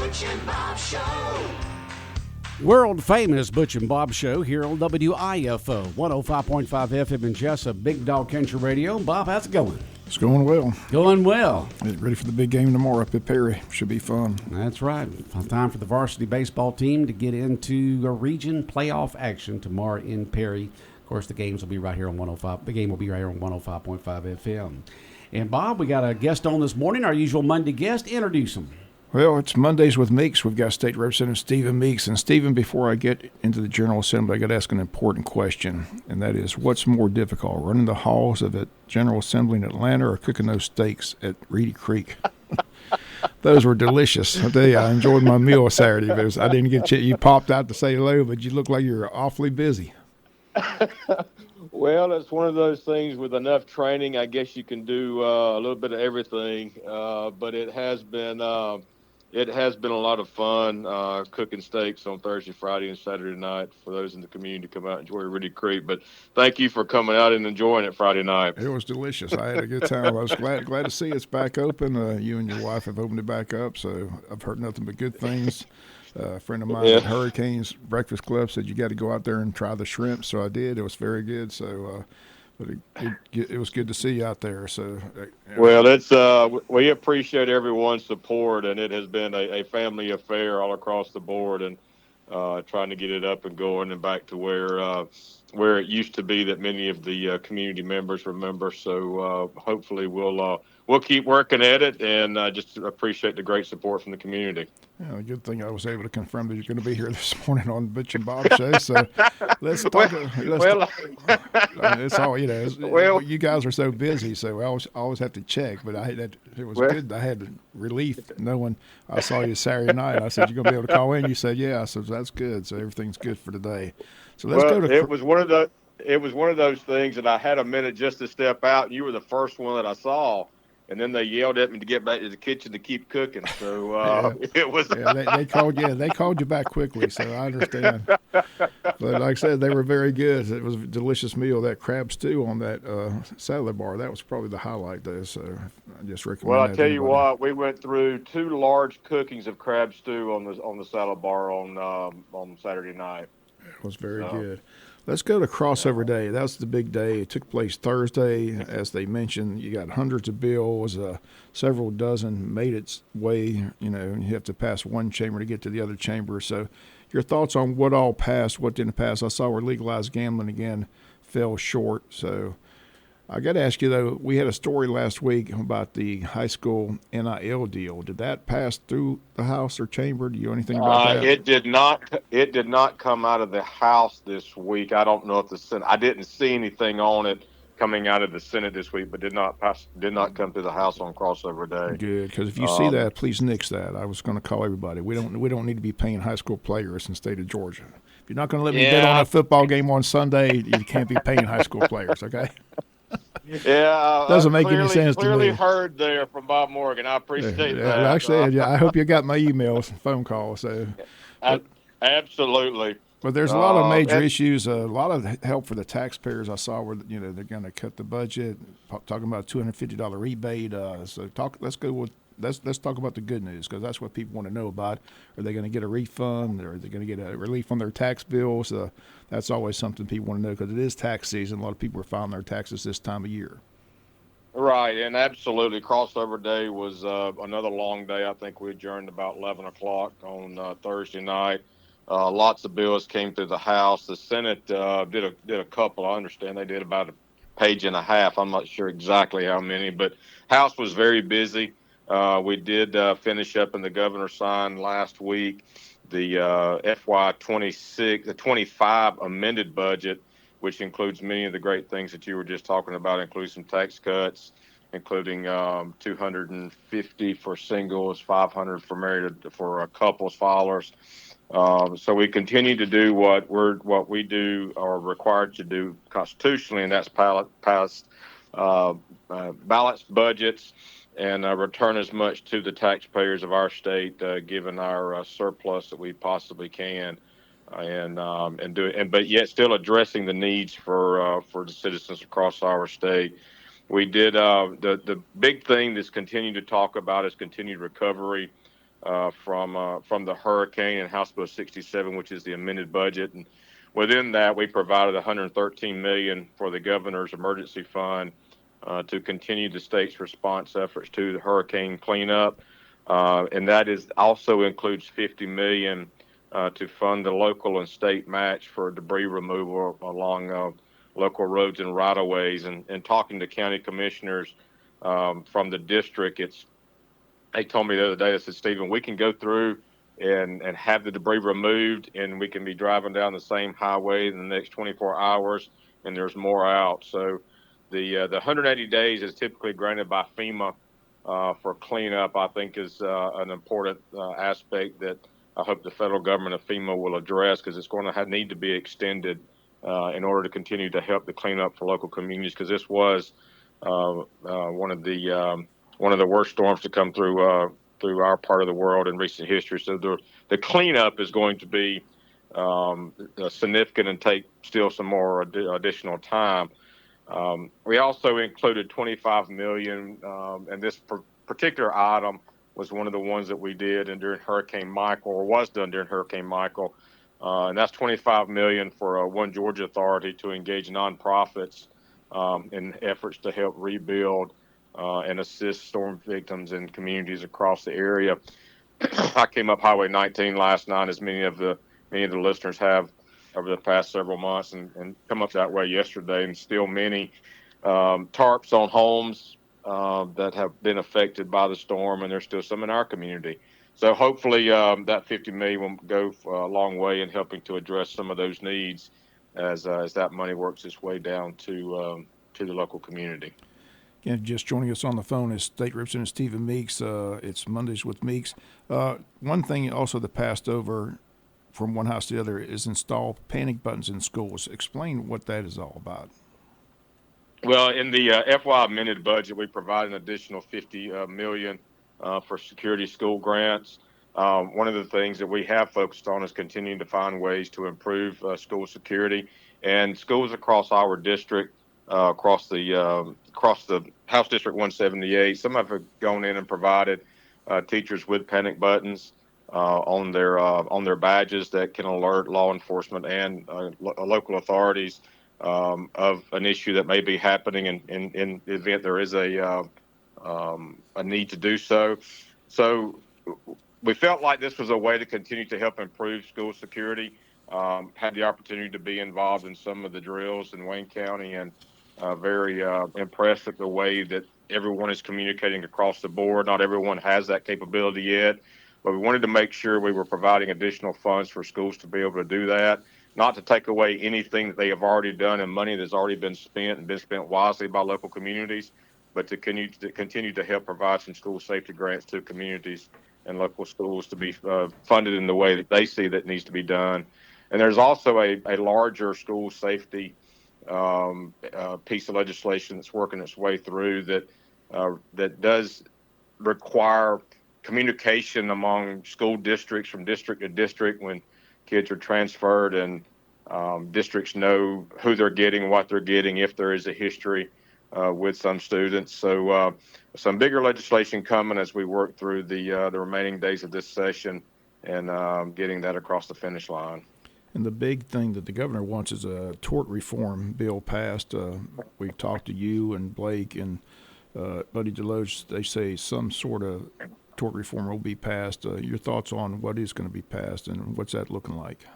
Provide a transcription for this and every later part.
Butch and Bob Show. World famous Butch and Bob Show here on WIFO 105.5 FM in Jesup, Big Dog Country Radio. Bob, how's it going? It's going well. Going well. Get ready for the big game tomorrow up at Perry. Should be fun. That's right. Time for the varsity baseball team to get into a region playoff action tomorrow in Perry. Of course, the games will be right here on 105. The game will be right here on 105.5 FM. And Bob, we got a guest on this morning. Our usual Monday guest. Introduce him. Well, it's Mondays with Meeks. We've got State Representative Stephen Meeks. And Stephen, before I get into the General Assembly, I got to ask an important question, and that is, what's more difficult, running the halls of the General Assembly in Atlanta or cooking those steaks at Reedy Creek? Those were delicious. I tell you, I enjoyed my meal Saturday. But I didn't get you popped out to say hello, but you look like you were awfully busy. Well, it's one of those things with enough training, I guess you can do a little bit of everything. But it has been a lot of fun cooking steaks on Thursday, Friday, and Saturday night for those in the community to come out and enjoy Reedy Creek. But thank you for coming out and enjoying it Friday night. It was delicious. I had a good time. I was glad to see it's back open. You and your wife have opened it back up, so I've heard nothing but good things. A friend of mine at Hurricanes Breakfast Club said you got to go out there and try the shrimp, so I did. It was very good. So, but it was good to see you out there. So, well, it's we appreciate everyone's support, and it has been a family affair all across the board, and trying to get it up and going and back to where it used to be that many of the community members remember. So hopefully we'll keep working at it, and just appreciate the great support from the community. Yeah, good thing I was able to confirm that you're going to be here this morning on Butch and Bob Show. So let's talk. It's all, you guys are so busy, so I always have to check. But it was good. I had relief knowing I saw you Saturday night. I said, you're going to be able to call in. You said, yeah. I said, that's good. So everything's good for today. So let's go to. It was one of those things that I had a minute just to step out. And you were the first one that I saw. And then they yelled at me to get back to the kitchen to keep cooking. So it was. They called you. They called you back quickly. So I understand. But like I said, they were very good. It was a delicious meal. That crab stew on that salad bar, that was probably the highlight there. So I just recommend. Well, I tell you what, we went through 2 large cookings of crab stew on the salad bar on Saturday night. It was very good. Let's go to crossover day. That's the big day. It took place Thursday. As they mentioned, you got hundreds of bills, several dozen made its way, and you have to pass one chamber to get to the other chamber. So your thoughts on what all passed, what didn't pass? I saw where legalized gambling again fell short. So I got to ask you, though, we had a story last week about the high school NIL deal. Did that pass through the House or chamber? Do you know anything about that? It did not. It did not come out of the House this week. I don't know if the Senate. I didn't see anything on it coming out of the Senate this week, but did not come to the House on crossover day. Good, because if you see that, please nix that. I was going to call everybody. We don't need to be paying high school players in the state of Georgia. If you're not going to let me bet on a football game on Sunday, you can't be paying high school players. Okay. Yeah, doesn't make any sense to me. Clearly heard there from Bob Morgan. I appreciate that. Actually, I hope you got my emails and phone calls. So, absolutely. But there's a lot of major issues. A lot of help for the taxpayers. I saw where they're going to cut the budget. Talking about a $250 rebate. Let's talk about the good news, because that's what people want to know about. Are they going to get a refund? Or are they going to get a relief on their tax bills? That's always something people want to know, because it is tax season. A lot of people are filing their taxes this time of year. Right, and absolutely. Crossover day was another long day. I think we adjourned about 11 o'clock on Thursday night. Lots of bills came through the House. The Senate did a couple. I understand they did about a page and a half. I'm not sure exactly how many, but House was very busy. We did finish up, and the governor signed last week the FY26, the 25 amended budget, which includes many of the great things that you were just talking about, including some tax cuts, including $250 for singles, $500 for couples filers. So we continue to do what we do are required to do constitutionally, and that's pass balanced budgets and return as much to the taxpayers of our state, given our surplus that we possibly can, but yet still addressing the needs for the citizens across our state. We did the big thing that's continued to talk about is continued recovery. from the hurricane and House Bill 67, which is the amended budget. And within that, we provided 113 million for the governor's emergency fund to continue the state's response efforts to the hurricane cleanup, and that is also includes 50 million to fund the local and state match for debris removal along local roads and right of ways. And talking to county commissioners from the district, they told me the other day, they said, Stephen, we can go through and have the debris removed, and we can be driving down the same highway in the next 24 hours, and there's more out. So the 180 days is typically granted by FEMA for cleanup. I think is an important aspect that I hope the federal government of FEMA will address, because it's going to need to be extended in order to continue to help the cleanup for local communities, because this was one of the worst storms to come through our part of the world in recent history. So the cleanup is going to be significant and take still some more additional time. We also included 25 million, and this particular item was one of the ones that we did and during Hurricane Michael, or was done during Hurricane Michael, and that's 25 million for One Georgia Authority to engage nonprofits in efforts to help rebuild and assist storm victims and communities across the area. I came up Highway 19 last night, as many of the listeners have over the past several months, and come up that way yesterday, and still many tarps on homes that have been affected by the storm, and there's still some in our community. So hopefully that 50 million will go a long way in helping to address some of those needs as that money works its way down to the local community. Again, just joining us on the phone is State Representative Stephen Meeks. It's Mondays with Meeks. One thing also that passed over from one house to the other is install panic buttons in schools. Explain what that is all about. Well, in the FY amended budget, we provide an additional 50 million for security school grants. One of the things that we have focused on is continuing to find ways to improve school security, and schools across our district, across the House District 178. Some have gone in and provided teachers with panic buttons on their badges that can alert law enforcement and local authorities of an issue that may be happening in the event there is a need to do so. So we felt like this was a way to continue to help improve school security. Had the opportunity to be involved in some of the drills in Wayne County, and very impressed with the way that everyone is communicating across the board. Not everyone has that capability yet, but we wanted to make sure we were providing additional funds for schools to be able to do that, not to take away anything that they have already done and money that's already been spent and been spent wisely by local communities, but to continue to help provide some school safety grants to communities and local schools to be funded in the way that they see that needs to be done. And there's also a larger school safety piece of legislation that's working its way through that does require communication among school districts from district to district when kids are transferred, and districts know who they're getting, what they're getting, if there is a history with some students. So some bigger legislation coming as we work through the remaining days of this session, and getting that across the finish line. And the big thing that the governor wants is a tort reform bill passed. We talked to you and Blake and Buddy Deloge. They say some sort of tort reform will be passed. Your thoughts on what is going to be passed and what's that looking like?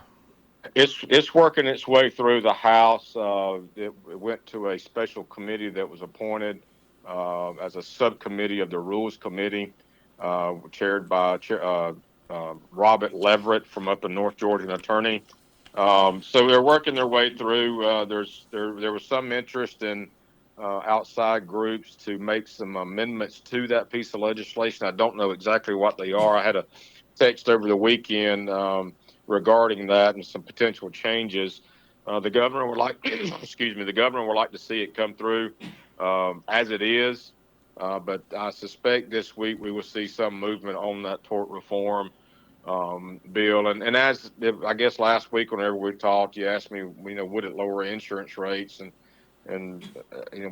It's working its way through the House. It went to a special committee that was appointed as a subcommittee of the Rules Committee, chaired by Robert Leverett from up in North Georgia, an attorney. So they're working their way through. There was some interest in outside groups to make some amendments to that piece of legislation. I don't know exactly what they are. I had a text over the weekend regarding that and some potential changes. The governor would like, the governor would like to see it come through as it is. But I suspect this week we will see some movement on that tort reform bill. And as I guess last week, whenever we talked, you asked me, would it lower insurance rates? And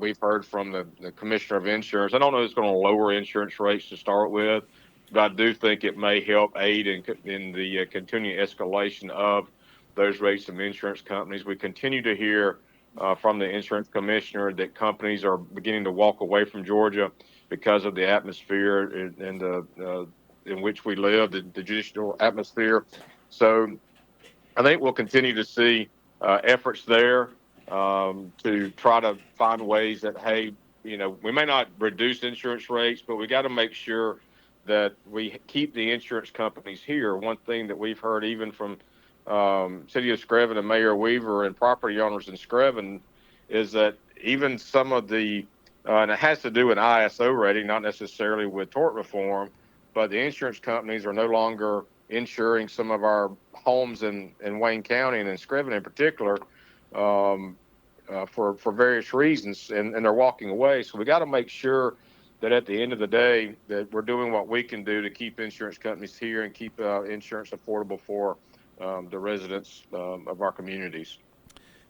we've heard from the commissioner of insurance. I don't know if it's going to lower insurance rates to start with, but I do think it may help aid in the continuing escalation of those rates from insurance companies. We continue to hear from the insurance commissioner that companies are beginning to walk away from Georgia because of the atmosphere and the in which we live, the judicial atmosphere. So I think we'll continue to see efforts there to try to find ways that, hey, we may not reduce insurance rates, but we got to make sure that we keep the insurance companies here. One thing that we've heard even from City of Screven and Mayor Weaver and property owners in Screven is that even some of the, and it has to do with ISO rating, not necessarily with tort reform, but the insurance companies are no longer insuring some of our homes in Wayne County and in Screven in particular for various reasons, and they're walking away. So we got to make sure that at the end of the day that we're doing what we can do to keep insurance companies here and keep insurance affordable for the residents of our communities.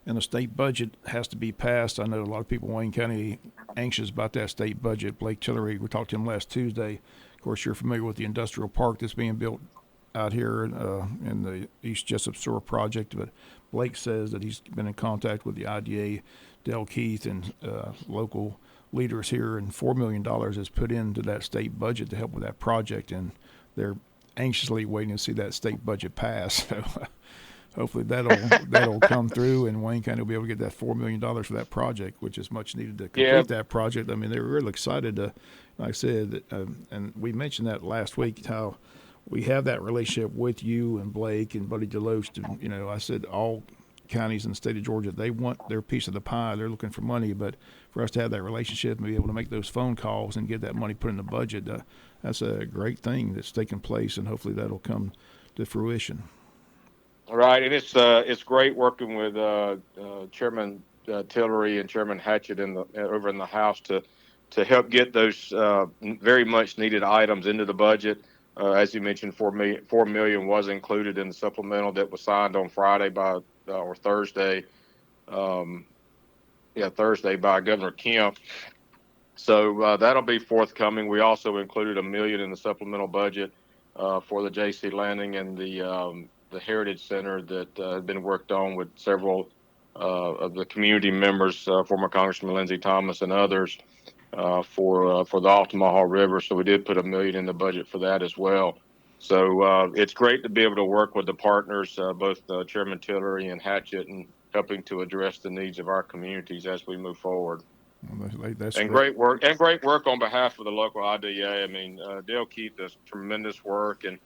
And the state budget has to be passed. I know a lot of people in Wayne County anxious about that state budget. Blake Tillery, we talked to him last Tuesday. Of course, you're familiar with the industrial park that's being built out here in the East Jesup Sewer project. But Blake says that he's been in contact with the IDA, Del Keith, and local leaders here, and $4 million is put into that state budget to help with that project. And they're anxiously waiting to see that state budget pass. So hopefully that'll come through, and Wayne County will be able to get that $4 million for that project, which is much needed to complete that project. I mean, they were really excited to, like I said, and we mentioned that last week, how we have that relationship with you and Blake and Buddy Deloach. And, I said all counties in the state of Georgia, they want their piece of the pie. They're looking for money, but for us to have that relationship and be able to make those phone calls and get that money put in the budget, that's a great thing that's taking place, and hopefully that'll come to fruition. All right, and it's great working with Chairman Tillery and Chairman Hatchett over in the House to help get those very much needed items into the budget. As you mentioned, $4 million was included in the supplemental that was signed on Friday or Thursday. Thursday by Governor Kemp. So that'll be forthcoming. We also included $1 million in the supplemental budget for the JC Landing and the Heritage Center that had been worked on with several of the community members, former Congressman Lindsey Thomas and others, for the Altamaha River. So we did put $1 million in the budget for that as well. So it's great to be able to work with the partners, both Chairman Tillery and Hatchett, and helping to address the needs of our communities as we move forward. Well, that's great work on behalf of the local IDA. I mean, Dale Keith does tremendous work, and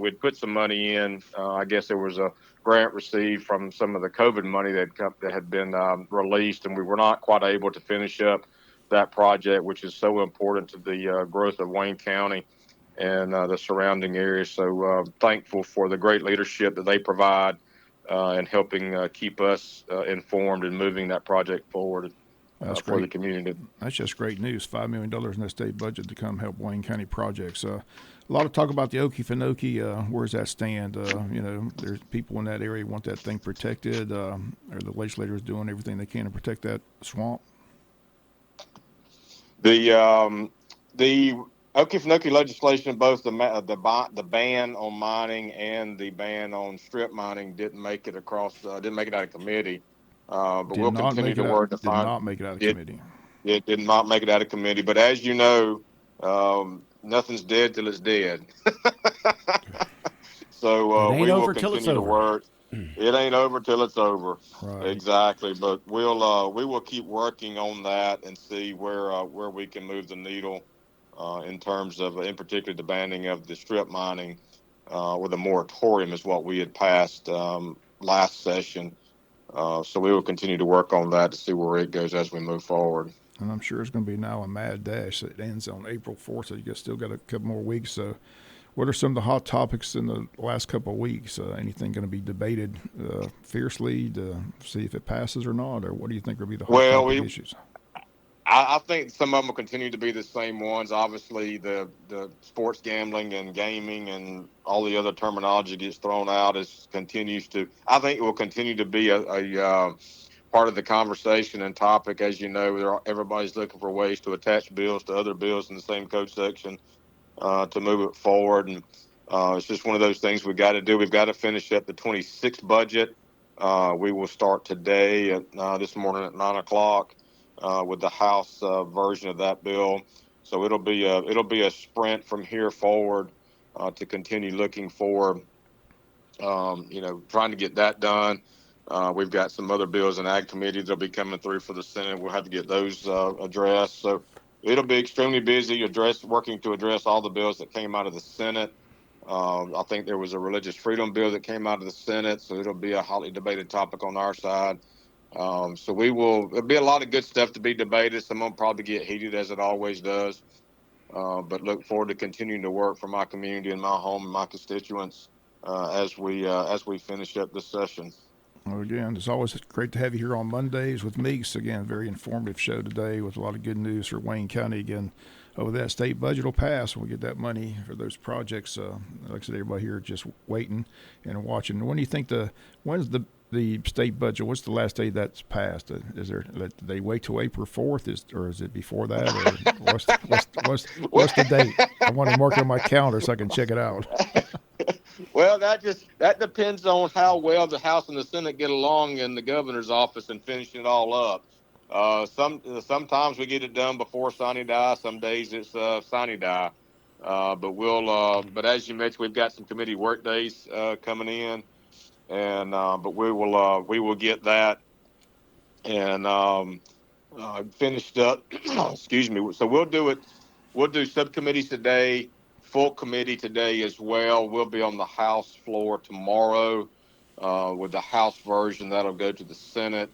we'd put some money in. I guess there was a grant received from some of the COVID money that had been released, and we were not quite able to finish up that project, which is so important to the growth of Wayne County and the surrounding areas. So thankful for the great leadership that they provide and helping keep us informed and moving that project forward. That's for the community. That's just great news. $5 million in the state budget to come help Wayne County projects. A lot of talk about the Okefenokee. Where does that stand? There's people in that area want that thing protected. Are the legislators doing everything they can to protect that swamp? The Okefenokee legislation, both the ban on mining and the ban on strip mining, didn't make it out of committee. But we'll continue to work to find. Did not make it out of committee. It did not make it out of committee. But as you know, nothing's dead till it's dead. So we will continue to work. It ain't over till it's over. Right. Exactly. But we will keep working on that and see where we can move the needle in terms of, in particular, the banning of the strip mining, with a moratorium is what we had passed last session. So we will continue to work on that to see where it goes as we move forward. And I'm sure it's going to be now a mad dash. It ends on April 4th, so you still got a couple more weeks. So what are some of the hot topics in the last couple of weeks? Anything going to be debated fiercely to see if it passes or not? Or what do you think will be the hot topic issues? I think some of them will continue to be the same ones. Obviously, the sports gambling and gaming and all the other terminology gets thrown out I think it will continue to be a part of the conversation and topic. As you know, everybody's looking for ways to attach bills to other bills in the same code section. to move it forward. And it's just one of those things we got to do. We've got to finish up the 26th budget. We will start today this morning at 9 o'clock with the House version of that bill. So it'll be a sprint from here forward to continue looking for, trying to get that done. We've got some other bills in Ag Committee that'll be coming through for the Senate. We'll have to get those addressed. So it'll be extremely busy working to address all the bills that came out of the Senate. I think there was a religious freedom bill that came out of the Senate, so it'll be a hotly debated topic on our side. So there'll be a lot of good stuff to be debated. Some will probably get heated, as it always does. But look forward to continuing to work for my community and my home and my constituents as we finish up this session. Well, again, it's always great to have you here on Mondays with Meeks. Again, very informative show today with a lot of good news for Wayne County. Again, over that state budget will pass. We'll get that money for those projects. Like I said, everybody here just waiting and watching. When do you think when's the state budget? What's the last day that's passed? Do they wait till April 4th? Or is it before that? Or what's the date? I want to mark it on my calendar so I can check it out. Well, that depends on how well the House and the Senate get along in the governor's office and finish it all up. Sometimes we get it done before sine die. Some days it's sine die. But as you mentioned, we've got some committee work days coming in, and but we will get that and finished up. Excuse me. So we'll do it. We'll do subcommittees today. Full committee today as well. We'll be on the House floor tomorrow with the House version. That'll go to the Senate.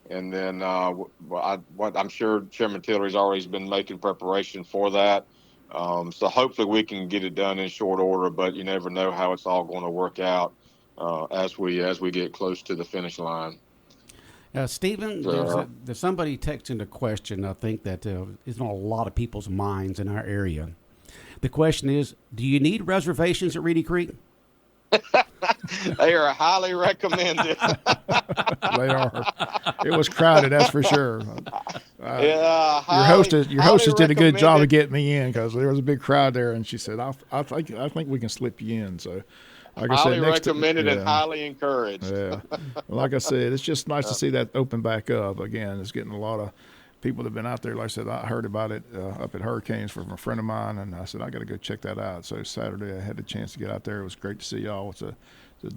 And then I'm sure Chairman Tillery's already been making preparation for that. So hopefully we can get it done in short order, but you never know how it's all going to work out as we get close to the finish line. Stephen, there's somebody texting a question, I think, that is on a lot of people's minds in our area. The question is, do you need reservations at Reedy Creek? They are highly recommended. They are. It was crowded, that's for sure. Your hostess did a good job of getting me in because there was a big crowd there, and she said, "I think we can slip you in." So, like highly I said, recommended and highly encouraged. Yeah, like I said, it's just nice to see that open back up again. It's getting a lot of people that have been out there. Like I said, I heard about it up at Hurricanes from a friend of mine, and I said I got to go check that out. So Saturday I had the chance to get out there. It was great to see y'all. It's a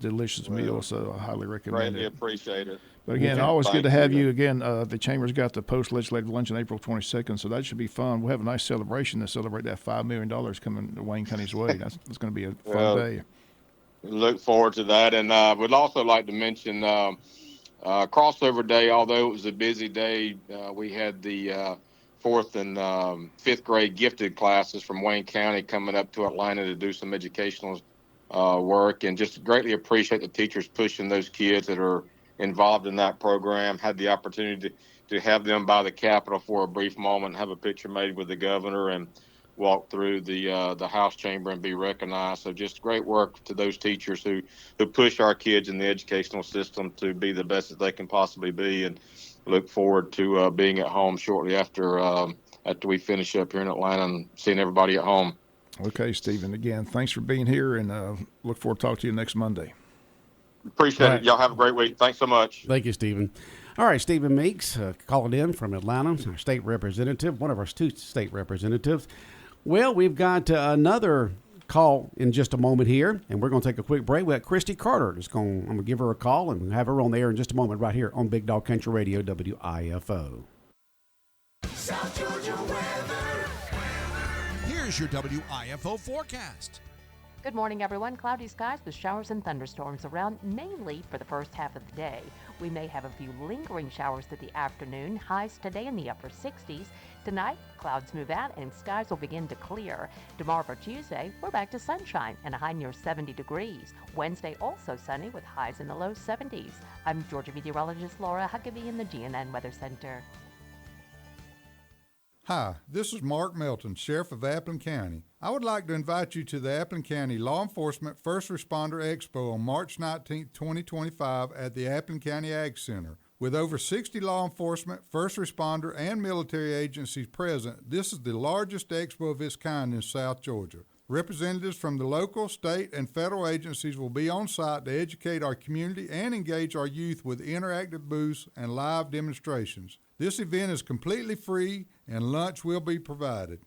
delicious meal, so I highly recommend greatly it. appreciate it. But again, always good to have you again. The Chamber's got the post-legislative luncheon April 22nd, so that should be fun. We'll have a nice celebration to celebrate that $5 million coming to Wayne County's way. That's going to be a fun day. Look forward to that, and would also like to mention crossover day. Although it was a busy day, we had the 4th and 5th grade gifted classes from Wayne County coming up to Atlanta to do some educational work, and just greatly appreciate the teachers pushing those kids that are involved in that program. Had the opportunity to have them by the Capitol for a brief moment and have a picture made with the governor and walk through the House chamber and be recognized. So just great work to those teachers who push our kids in the educational system to be the best that they can possibly be, and look forward to being at home shortly after we finish up here in Atlanta and seeing everybody at home. Okay, Stephen, again, thanks for being here, and look forward to talking to you next Monday. Appreciate it. Y'all have a great week. Thanks so much. Thank you, Stephen. All right, Stephen Meeks calling in from Atlanta, our state representative, one of our 2 state representatives. Well, we've got another call in just a moment here, and we're going to take a quick break. We got Christy Carter. I'm going to give her a call and have her on the air in just a moment right here on Big Dog Country Radio, WIFO. South Georgia weather. Here's your WIFO forecast. Good morning, everyone. Cloudy skies with showers and thunderstorms around mainly for the first half of the day. We may have a few lingering showers through the afternoon. Highs today in the upper 60s. Tonight, clouds move out and skies will begin to clear. Tomorrow for Tuesday, we're back to sunshine and a high near 70 degrees. Wednesday also sunny with highs in the low 70s. I'm Georgia meteorologist Laura Huckabee in the GNN Weather Center. Hi, this is Mark Melton, Sheriff of Appleton County. I would like to invite you to the Appleton County Law Enforcement First Responder Expo on March 19, 2025 at the Appleton County Ag Center. With over 60 law enforcement, first responder, and military agencies present, this is the largest expo of its kind in South Georgia. Representatives from the local, state, and federal agencies will be on site to educate our community and engage our youth with interactive booths and live demonstrations. This event is completely free and lunch will be provided.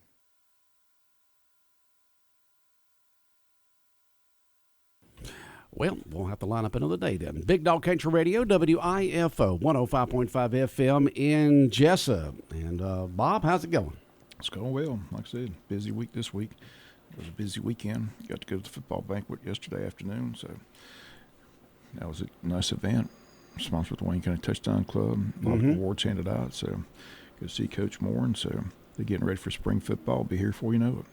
Well, we'll have to line up another day then. Big Dog Country Radio, WIFO, 105.5 FM in Jesup. And Bob, how's it going? It's going well. Like I said, busy week this week. It was a busy weekend. Got to go to the football banquet yesterday afternoon, so that was a nice event. Sponsored with the Wayne County Touchdown Club. A lot of awards handed out, so go see Coach Moore. And so they're getting ready for spring football. Be here before you know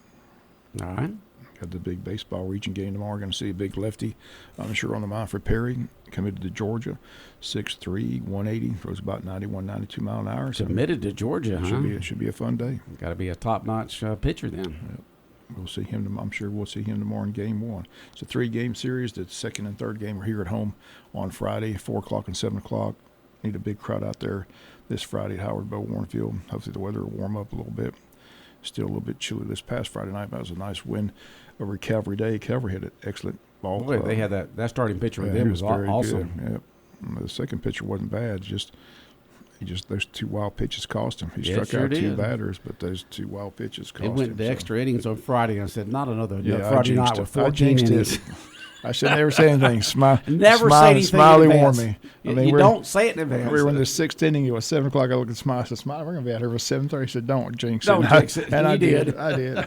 it. All right. Got the big baseball region game tomorrow. Going to see a big lefty, I'm sure, on the mound for Perry. Committed to Georgia, 6'3", 180, throws about 91, 92 mile an hour. So Committed to Georgia, huh? Should be a fun day. Got to be a top-notch pitcher then. Yep. We'll see him. I'm sure we'll see him tomorrow in Game 1. It's a 3-game series. The second and third game are here at home on Friday, 4 o'clock and 7 o'clock. Need a big crowd out there this Friday at Howard Bow Warren Field. Hopefully the weather will warm up a little bit. Still a little bit chilly this past Friday night, but it was a nice win over Calvary Day. Calvary had an excellent ball. Boy, they had that starting pitcher with them was very awesome. good. Yep. The second pitcher wasn't bad. Just those 2 wild pitches cost him. He struck out 2 batters, but those 2 wild pitches cost him. It went to extra innings on Friday. I said, not another Friday night with I 14 innings. I should never say anything. Never say anything. Smiley in warned advance. me. You don't say it in advance. We were in the 6th inning. It was 7 o'clock. I looked at Smiley. I said, Smiley, we're going to be out here for 7:30. He said, don't jinx it. Don't jinx it. And you I did. I did.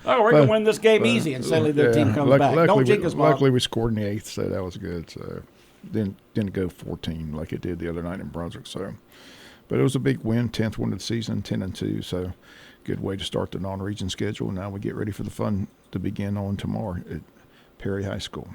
Oh, we're going to win this game easy, and suddenly their team comes back. Don't jinx us, Bob. Luckily, we scored in the 8th, so that was good. So didn't go 14 like it did the other night in Brunswick. So, but it was a big win, 10th win of the season, 10-2. So good way to start the non-region schedule. Now we get ready for the fun to begin on tomorrow at Perry High School.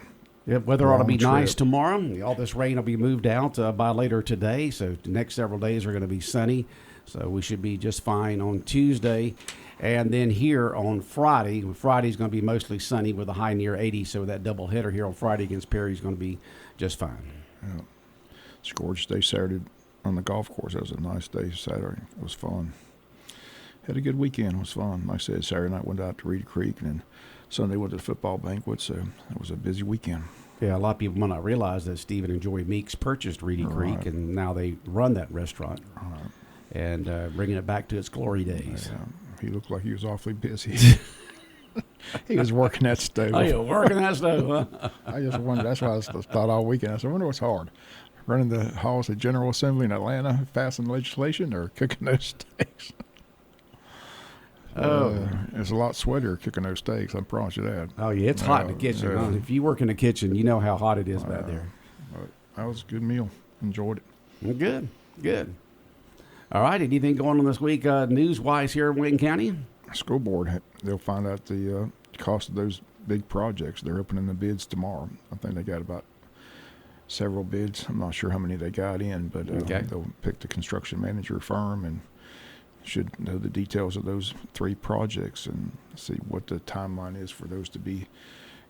Yeah, weather ought to be Long nice trip. tomorrow. All this rain will be moved out by later today, so the next several days are going to be sunny. So we should be just fine on Tuesday. And then here on Friday, Friday's going to be mostly sunny with a high near 80. So that doubleheader here on Friday against Perry is going to be just fine. Yeah. It's a gorgeous day Saturday on the golf course. That was a nice day Saturday. It was fun. Had a good weekend. It was fun. Like I said, Saturday night went out to Reedy Creek, and then Sunday went to the football banquet. So it was a busy weekend. Yeah, a lot of people might not realize that Stephen and Joy Meeks purchased Reedy Creek, and now they run that restaurant and bringing it back to its glory days. Yeah. He looked like he was awfully busy. He was working that stove. Oh, you're working that stove, huh? I just wondered. That's why I thought all weekend. I said, I wonder what's hard. Running the halls of General Assembly in Atlanta, passing legislation, or cooking those steaks. It's a lot sweatier cooking those steaks, I promise you that. Oh, yeah, it's hot in the kitchen. Huh? If you work in the kitchen, you know how hot it is back there. That was a good meal. Enjoyed it. Well, good. All right, anything going on this week news-wise here in Wayne County? School board, they'll find out the cost of those big projects. They're opening the bids tomorrow. I think they got about several bids. I'm not sure how many they got in, but they'll pick the construction manager firm and should know the details of those 3 projects and see what the timeline is for those to be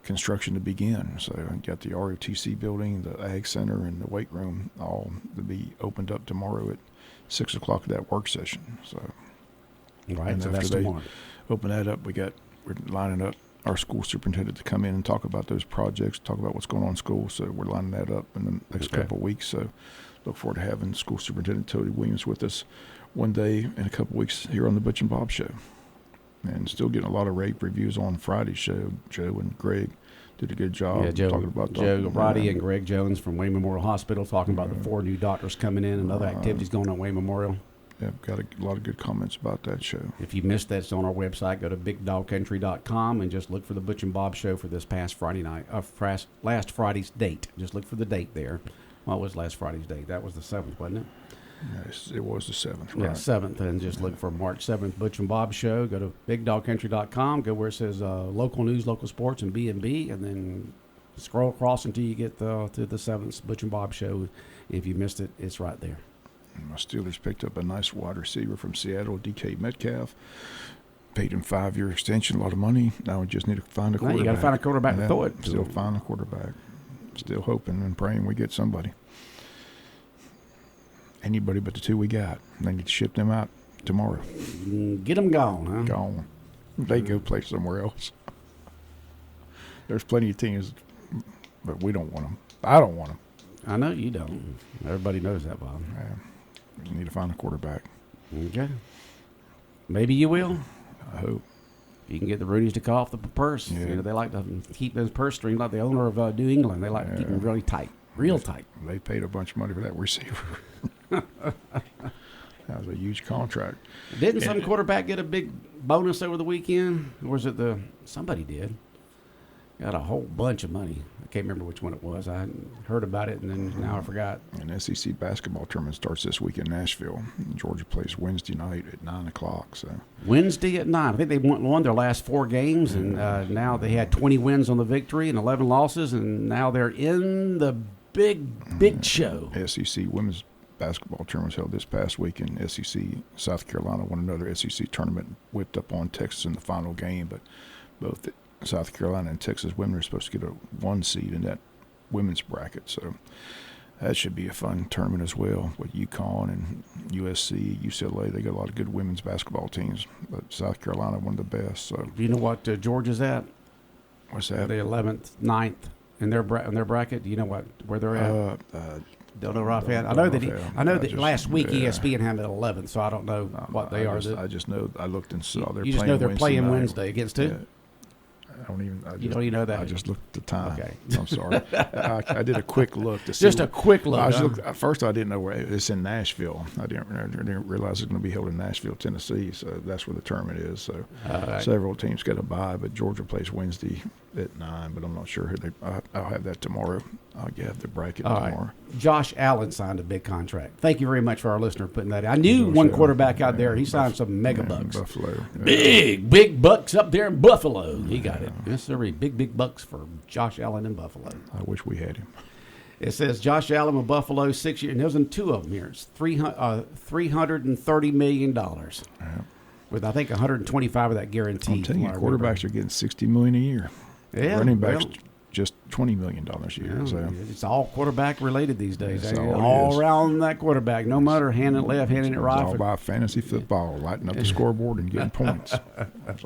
construction to begin. So I got the ROTC building, the Ag Center, and the weight room all to be opened up tomorrow at 6 o'clock at that work session. So, right, so that's tomorrow. Open that up, we're lining up our school superintendent to come in and talk about those projects, talk about what's going on in school. So we're lining that up in the next couple of weeks. So look forward to having school superintendent Tony Williams with us one day in a couple of weeks here on the Butch and Bob Show. And still getting a lot of rave reviews on Friday's show. Joe and Greg did a good job talking about Joe Roddy and Greg Jones from Wayne Memorial Hospital talking about the 4 new doctors coming in and other activities going on at Wayne Memorial. Yeah, got a lot of good comments about that show. If you missed that, it's on our website. Go to bigdogcountry.com and just look for the Butch and Bob Show for this past Friday night, last Friday's date. Just look for the date there. What was last Friday's date? That was the 7th, wasn't it? Yes, it was the 7th, Yeah, right? 7th, and just look for March 7th, Butch and Bob Show. Go to bigdogcountry.com, go where it says local news, local sports, and B&B, and then scroll across until you get to the 7th Butch and Bob Show. If you missed it, it's right there. My Steelers picked up a nice wide receiver from Seattle, DK Metcalf. Paid him 5-year extension, a lot of money. Now we just need to find a quarterback. You got to find a quarterback to throw it. Still find a quarterback. Still hoping and praying we get somebody. Anybody but the 2 we got. They need to ship them out tomorrow. Get them gone, huh? Gone. They go play somewhere else. There's plenty of teams, but we don't want them. I don't want them. I know you don't. Everybody knows that, Bob. Yeah. You need to find a quarterback. Okay. Maybe you will. I hope. You can get the Roonies to call off the purse. Yeah. You know, they like to keep those purse strings like the owner of New England. They like to keep them really tight, real tight. They paid a bunch of money for that receiver. That was a huge contract. Didn't some quarterback get a big bonus over the weekend? Or was it somebody did? Got a whole bunch of money. I can't remember which one it was. I heard about it, and then now I forgot. An SEC basketball tournament starts this week in Nashville. Georgia plays Wednesday night at 9 o'clock. So Wednesday at 9. I think they won their last 4 games, and now they had 20 wins on the victory and 11 losses, and now they're in the big show. SEC women's basketball tournament was held this past week in SEC. South Carolina won another SEC tournament, whipped up on Texas in the final game, but both South Carolina and Texas women are supposed to get a 1 seed in that women's bracket. So that should be a fun tournament as well with UConn and USC, UCLA. They got a lot of good women's basketball teams, but South Carolina one of the best. So Do you know what Georgia's at? what's that? The 11th, 9th in their bracket. Do you know where they're at? Don't know offhand. I know that last week ESPN had it at 11th, so I don't know what they are. I just know I looked and saw they're You just know they're playing Wednesday against who? Yeah. You don't even know that? I just looked at the time. Okay. I'm sorry. I did a quick look to see. Just a quick look. At first, I didn't know where it's in Nashville. I didn't realize it's going to be held in Nashville, Tennessee. So that's where the tournament is. So several teams got a bye, but Georgia plays Wednesday at 9. But I'm not sure who I'll have that tomorrow. I'll have the bracket tomorrow. Right. Josh Allen signed a big contract. Thank you very much for our listener putting that in. I knew one quarterback out there. He signed some mega bucks. Buffalo. Big bucks up there in Buffalo. He got it. Yes, sir. Big bucks for Josh Allen in Buffalo. I wish we had him. It says Josh Allen with Buffalo 6 years. And there's 2 of them here. It's $330 million. Yeah. With, I think, 125 of that guaranteed. I'm telling you, quarterbacks are getting $60 million a year. Yeah, running backs just $20 million a year. Yeah, so it's all quarterback related these days. That's all around that quarterback, no matter handing it left, handing it right. It's all about fantasy football, lighting up the scoreboard and getting points. That's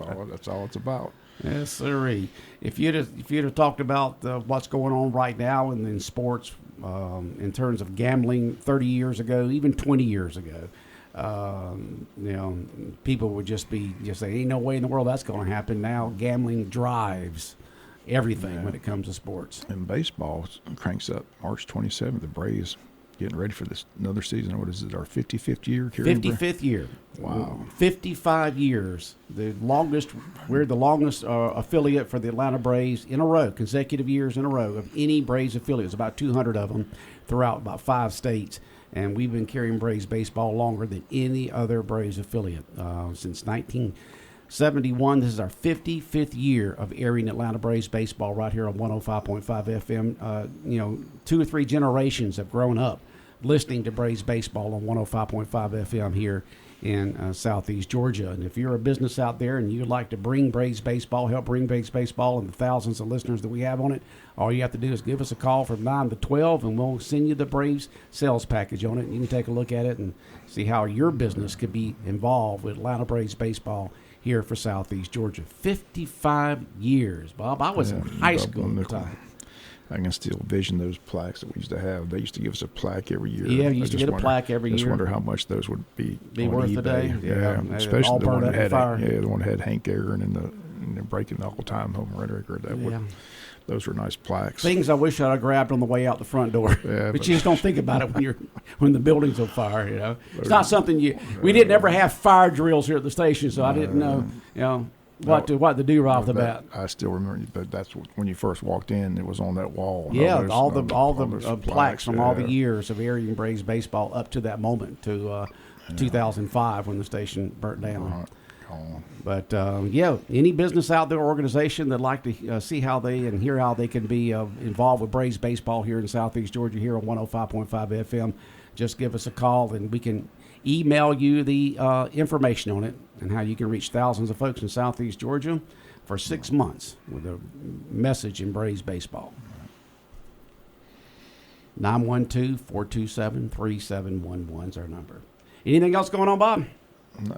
all it's about. Yes, sirree. If you'd have talked about what's going on right now in sports in terms of gambling 30 years ago, even 20 years ago, people would just say, ain't no way in the world that's going to happen. Now gambling drives everything when it comes to sports. And baseball cranks up March 27th. The Braves getting ready for another season. What is it, our 55th year? 55th year. Wow. 55 years. We're the longest affiliate for the Atlanta Braves in a row, consecutive years in a row of any Braves affiliates, about 200 of them throughout about 5 states. And we've been carrying Braves baseball longer than any other Braves affiliate since 1971. This is our 55th year of airing Atlanta Braves baseball right here on 105.5 FM. 2 or 3 generations have grown up listening to Braves baseball on 105.5 FM here in Southeast Georgia. And if you're a business out there and you'd like to bring Braves baseball, help bring Braves baseball and the thousands of listeners that we have on it, all you have to do is give us a call from 9 to 12 and we'll send you the Braves sales package on it. And you can take a look at it and see how your business could be involved with Atlanta Braves baseball here for Southeast Georgia. 55 years, Bob. I was in high school at the time. I can still vision those plaques that we used to have. They used to give us a plaque every year. Yeah, we used to get a plaque every year. I just wonder how much those would be worth eBay. today. Yeah, especially all the one burned that up in fire. the one that had Hank Aaron and the breaking the all-time home run record. Those were nice plaques. Things I wish I'd have grabbed on the way out the front door. Yeah, but you just don't think about it when the building's on fire. It's not something we didn't ever have fire drills here at the station, so I didn't know what to do right off the bat. I still remember, but that's when you first walked in. It was on that wall. Yeah, all the plaques from all the years of airing Braves baseball up to that moment to 2005 when the station burnt down. But any business out there, organization that'd like to see how they and hear how they can be involved with Braves baseball here in Southeast Georgia here on 105.5 FM, just give us a call and we can email you the information on it and how you can reach thousands of folks in Southeast Georgia for 6 months with a message in Braves baseball. 912-427-3711 is our number. Anything else going on, Bob?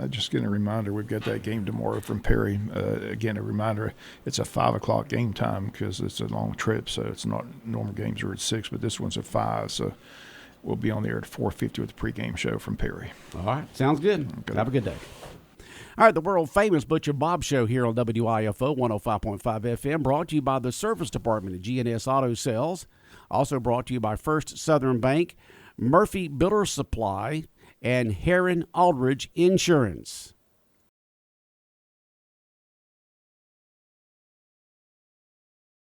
Just getting a reminder, we've got that game tomorrow from Perry. Again, a reminder, it's a 5 o'clock game time because it's a long trip, so it's not normal games are at 6, but this one's at 5, so we'll be on the air at 4:50 with the pregame show from Perry. All right, sounds good. Okay. Have a good day. All right, the world-famous Butcher Bob Show here on WIFO 105.5 FM, brought to you by the Service Department at GNS Auto Sales. Also brought to you by First Southern Bank, Murphy Builder Supply, and Heron Aldridge Insurance.